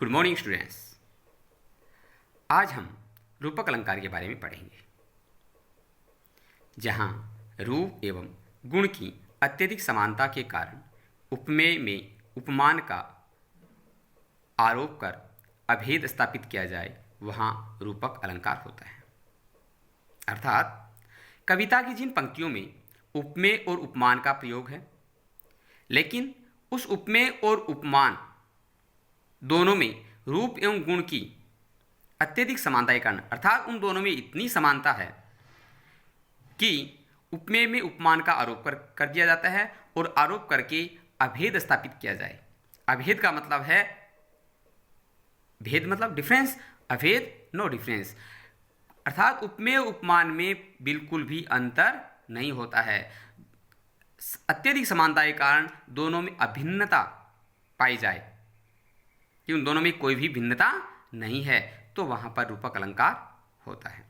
Good morning students. आज हम रूपक अलंकार के बारे में पढ़ेंगे, जहाँ रूप एवं गुण की अत्यधिक समानता के कारण उपमेय में उपमान का आरोप कर अभेद स्थापित किया जाए, वहाँ रूपक अलंकार होता है। अर्थात कविता की जिन पंक्तियों में उपमेय और उपमान का प्रयोग है, लेकिन उस उपमेय और उपमान दोनों में रूप एवं गुण की अत्यधिक समानता के कारण, अर्थात उन दोनों में इतनी समानता है कि उपमेय में उपमान का आरोप कर दिया जाता है और आरोप करके अभेद स्थापित किया जाए। अभेद का मतलब है, भेद मतलब डिफरेंस, अभेद नो डिफरेंस, अर्थात उपमेय उपमान में बिल्कुल भी अंतर नहीं होता है। अत्यधिक समानता के कारण दोनों में अभिन्नता पाई जाए कि उन दोनों में कोई भी भिन्नता नहीं है, तो वहां पर रूपक अलंकार होता है।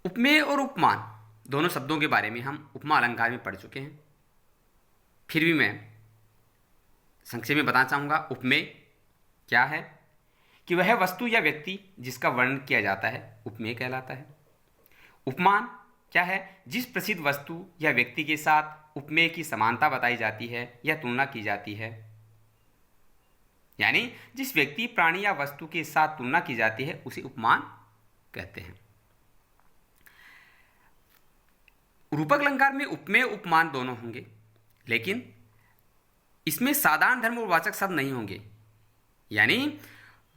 उपमेय और उपमान दोनों शब्दों के बारे में हम उपमा अलंकार में पढ़ चुके हैं, फिर भी मैं संक्षेप में बताना चाहूँगा। उपमेय क्या है कि वह वस्तु या व्यक्ति जिसका वर्णन किया जाता है उपमेय कहलाता है। उपमान क्या है, जिस प्रसिद्ध वस्तु या व्यक्ति के साथ उपमेय की समानता बताई जाती है या तुलना की जाती है, यानी जिस व्यक्ति, प्राणी या वस्तु के साथ तुलना की जाती है उसे उपमान कहते हैं। रूपक अलंकार में उपमेय उपमान दोनों होंगे, लेकिन इसमें साधारण धर्म और वाचक शब्द नहीं होंगे। यानी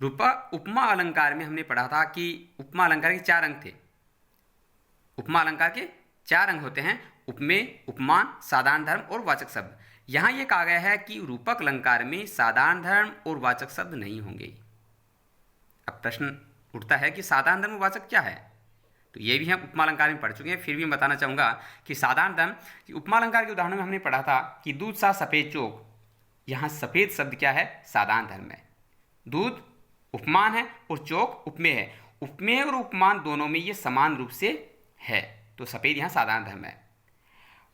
उपमा अलंकार में हमने पढ़ा था कि उपमा अलंकार के 4 अंग थे। उपमा अलंकार के 4 अंग होते हैं: उपमेय, उपमान, साधारण धर्म और वाचक शब्द। यहाँ ये कहा गया है कि रूपक अलंकार में साधारण धर्म और वाचक शब्द नहीं होंगे। अब प्रश्न उठता है कि साधारण धर्म और वाचक क्या है, तो ये भी हम उपमा अलंकार में पढ़ चुके हैं, फिर भी मैं बताना चाहूँगा कि साधारण धर्म, उपमा अलंकार के उदाहरण में हमने पढ़ा था कि दूध सा सफ़ेद चोक। यहाँ सफ़ेद शब्द क्या है, साधारण धर्म है। दूध उपमान है और चोक उपमेय है। उपमेय और उपमान दोनों में ये समान रूप से है, तो सफ़ेद यहाँ साधारण धर्म है।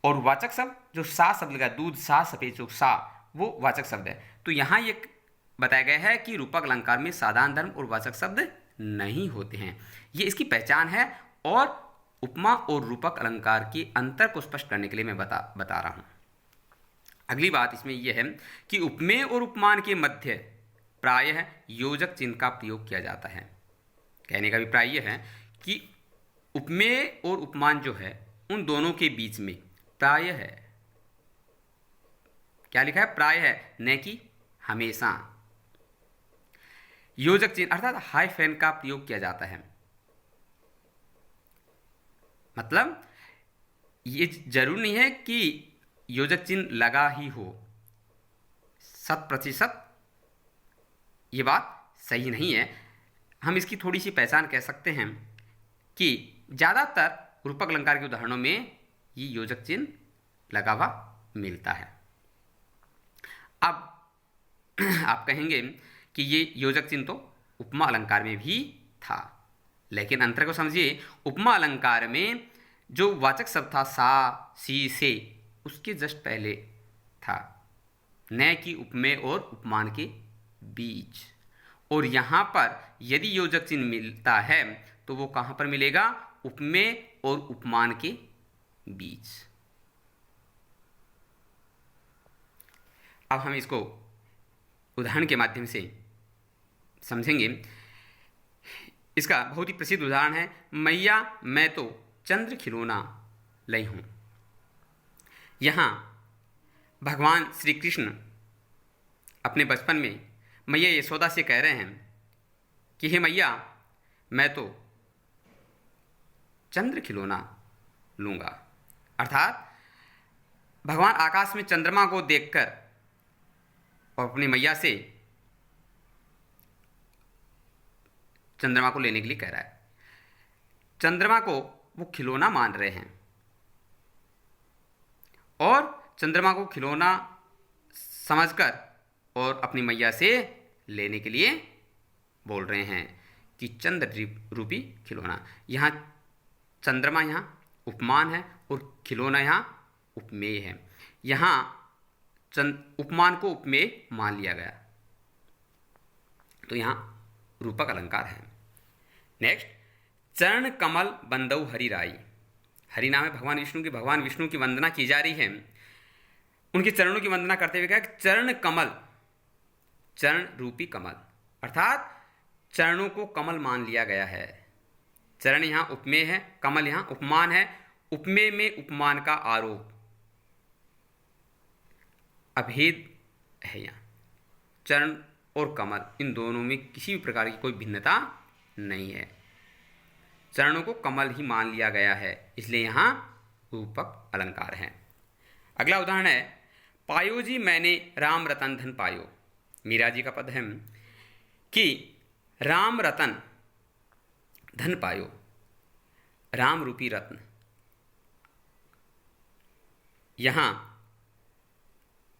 और वाचक शब्द जो सा शब्द लगा, दूध सा सफ़ेद चोक सा, वो वाचक शब्द है। तो यहाँ ये बताया गया है कि रूपक अलंकार में साधारण धर्म और वाचक शब्द नहीं होते हैं। ये इसकी पहचान है, और उपमा और रूपक अलंकार के अंतर को स्पष्ट करने के लिए मैं बता रहा हूँ। अगली बात इसमें यह है कि उपमेय और उपमान के मध्य प्रायः योजक चिन्ह का प्रयोग किया जाता है। कहने का अभिप्राय यह है कि उपमेय और उपमान जो है उन दोनों के बीच में प्रायः है, क्या लिखा है, प्रायः है, न कि हमेशा योजक चिन्ह अर्थात हाइफेन का प्रयोग किया जाता है। मतलब ये जरूर नहीं है कि योजक चिन्ह लगा ही हो, 100% ये बात सही नहीं है। हम इसकी थोड़ी सी पहचान कह सकते हैं कि ज़्यादातर रूपक अलंकार के उदाहरणों में ये योजक चिन्ह लगा हुआ मिलता है। अब आप कहेंगे कि ये योजक चिन्ह तो उपमा अलंकार में भी था, लेकिन अंतर को समझिए। उपमा अलंकार में जो वाचक शब्द था सा, सी, से, उसके जस्ट पहले था, न कि उपमेय और उपमान के बीच। और यहाँ पर यदि योजक चिन्ह मिलता है तो वो कहाँ पर मिलेगा, उपमेय और उपमान के बीच। अब हम इसको उदाहरण के माध्यम से समझेंगे। इसका बहुत ही प्रसिद्ध उदाहरण है, मैया मैं तो चंद्र खिलौना लई हूँ। यहाँ भगवान श्री कृष्ण अपने बचपन में मैया यशोदा से कह रहे हैं कि हे मैया, मैं तो चंद्र खिलौना लूँगा। अर्थात भगवान आकाश में चंद्रमा को देखकर और अपनी मैया से चंद्रमा को लेने के लिए कह रहा है। चंद्रमा को वो खिलौना मान रहे हैं और चंद्रमा को खिलौना समझकर और अपनी मैया से लेने के लिए बोल रहे हैं कि चंद्र रूपी खिलौना। यहाँ चंद्रमा यहाँ उपमान है और खिलौना यहाँ उपमेय है। यहाँ उपमान को उपमेय मान लिया गया, तो यहाँ रूपक अलंकार है। नेक्स्ट, चरण कमल बंदौ हरि राई। हरि नाम है भगवान विष्णु की, भगवान विष्णु की वंदना की जा रही है। उनके चरणों की वंदना करते हुए कहा चरण कमल, चरण रूपी कमल, अर्थात चरणों को कमल मान लिया गया है। चरण यहाँ उपमेय है, कमल यहाँ उपमान है। उपमेय में उपमान का आरोप, अभेद है। यहाँ चरण और कमल इन दोनों में किसी भी प्रकार की कोई भिन्नता नहीं है। चरणों को कमल ही मान लिया गया है, इसलिए यहाँ रूपक अलंकार है। अगला उदाहरण है, पायो जी मैंने राम रतन धन पायो। मीरा जी का पद है कि राम रतन धन पायो, राम रूपी रत्न। यहाँ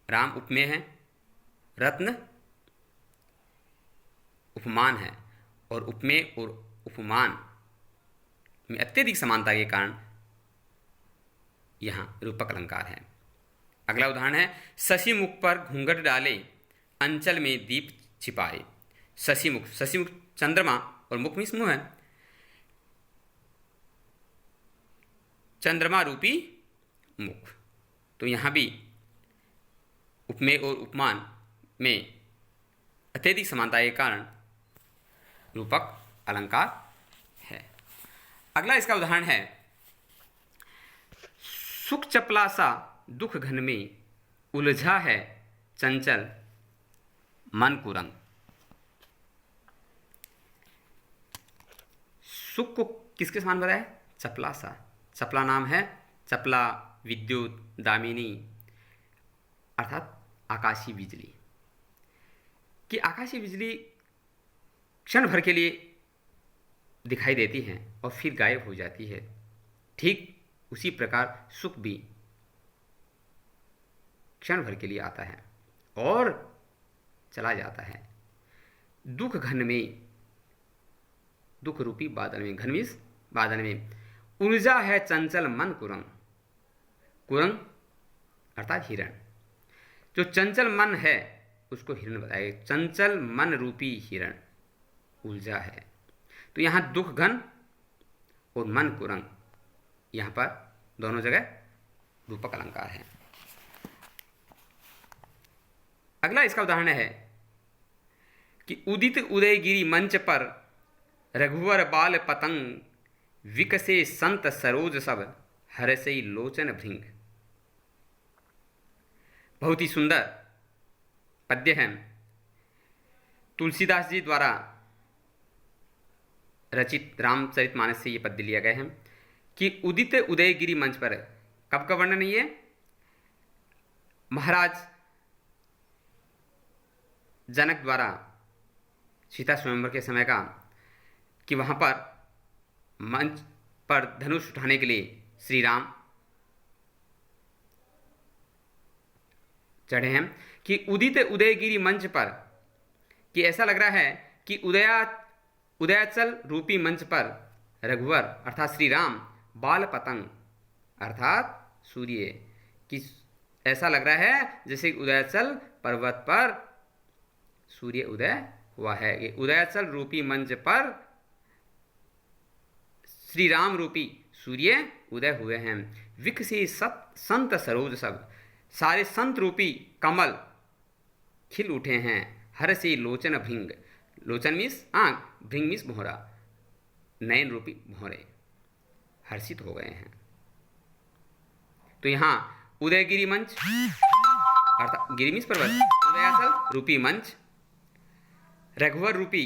राम उपमेय है, रत्न उपमान है, और उपमेय और उपमान में अत्यधिक समानता के कारण यहाँ रूपक अलंकार है। अगला उदाहरण है, शशि मुख पर घूंघट डाले अंचल में दीप छिपाए। शशि मुख, शशि मुख चंद्रमा और मुख में मुंह है, चंद्रमा रूपी मुख। तो यहाँ भी उपमेय और उपमान में अत्यधिक समानता के कारण रूपक अलंकार है। अगला इसका उदाहरण है, सुख चपला सा दुख घन में उलझा है चंचल मन कुरंग। सुख को किसके समान बताया है? चपला सा। चपला नाम है, चपला विद्युत दामिनी अर्थात आकाशीय बिजली। कि आकाशीय बिजली क्षण भर के लिए दिखाई देती है और फिर गायब हो जाती है। ठीक उसी प्रकार सुख भी क्षण भर के लिए आता है और चला जाता है। दुख घन में, दुख रूपी बादल में, घन में बादल में उलझा है चंचल मन कुरंग। कुरंग अर्थात हिरण। जो चंचल मन है उसको हिरण बताया, चंचल मन रूपी हिरण उलझा है। तो यहाँ दुख घन और मन कुरंग, यहाँ पर दोनों जगह रूपक अलंकार है। अगला इसका उदाहरण है कि उदित उदयगिरी मंच पर रघुवर बाल पतंग विकसे संत सरोज सब हरसई लोचन भृंग। बहुत ही सुंदर पद्य है, तुलसीदास जी द्वारा रचित रामचरितमानस से ये पद्य लिया गया है कि उदित उदयगिरी मंच पर, कब का वर्णन ये? महाराज जनक द्वारा सीता स्वयंवर के समय का, कि वहाँ पर मंच पर धनुष उठाने के लिए श्री राम चढ़े हैं। कि उदित उदयगिरी मंच पर, कि ऐसा लग रहा है कि उदयाचल रूपी मंच पर रघुवर अर्थात श्री राम, बाल पतंग अर्थात सूर्य, कि ऐसा लग रहा है जैसे उदयाचल पर्वत पर सूर्य उदय हुआ है। कि उदयाचल रूपी मंच पर श्री राम रूपी सूर्य उदय हुए हैं। विकसी संत सरोज सब, सारे संत रूपी कमल खिल उठे हैं। हरसी लोचन भृंग, लोचन मीस आंख, भृंग मीस भौरा, नयन रूपी भौरे हर्षित हो गए हैं। तो यहाँ उदयगिरी मंच अर्थात गिरी मीस पर्वत, उदयाचल रूपी मंच, रघुवर रूपी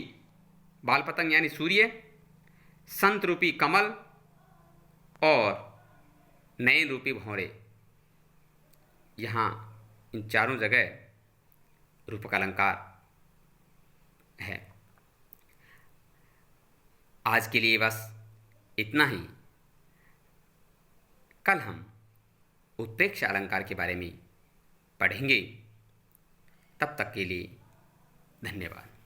बाल पतंग यानी सूर्य, संत रूपी कमल और नयन रूपी भौरे, यहाँ इन चारों जगह रूपक अलंकार है। आज के लिए बस इतना ही। कल हम उत्प्रेक्ष अलंकार के बारे में पढ़ेंगे। तब तक के लिए धन्यवाद।